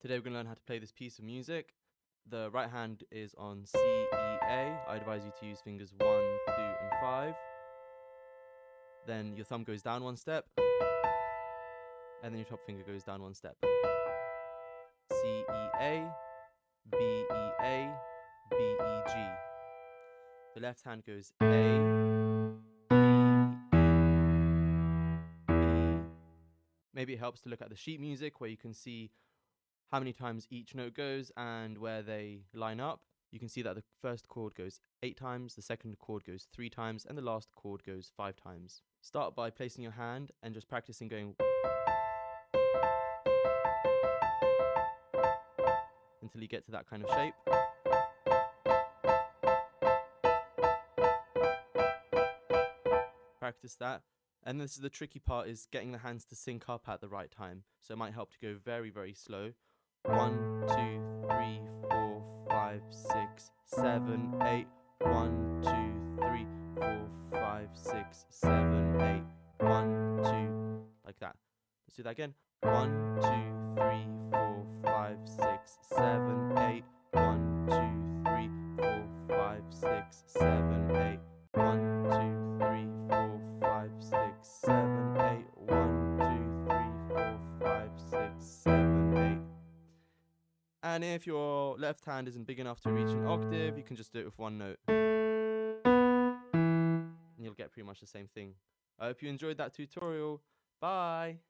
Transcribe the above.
Today we're going to learn how to play this piece of music. The right hand is on C, E, A. I advise you to use fingers 1, 2 and 5. Then your thumb goes down one step, and then your top finger goes down one step. C, E, A, B, E, A, B, E, G. The left hand goes A, B, E. Maybe it helps to look at the sheet music where you can see how many times each note goes and where they line up. You can see that the first chord goes 8 times, the second chord goes 3 times, and the last chord goes 5 times. Start by placing your hand and just practicing going until you get to that kind of shape. Practice that. And this is the tricky part, is getting the hands to sync up at the right time. So it might help to go very, very slow. 1, 2, 3, 4, 5, 6, 7, 8. 1, 2, 3, 4, 5, 6, 7, 8. 1, 2, like that. Let's do that again. 1, 2, 3, 4, 5, 6, 7, 8. 1, 2, 3, 4, 5, 6, 7, 8. 1, 2, 3, 4, 5, 6, 7, 8. 1, 2, 3, 4, 5, 6, 7, 8. And if your left hand isn't big enough to reach an octave, you can just do it with one note. And you'll get pretty much the same thing. I hope you enjoyed that tutorial. Bye!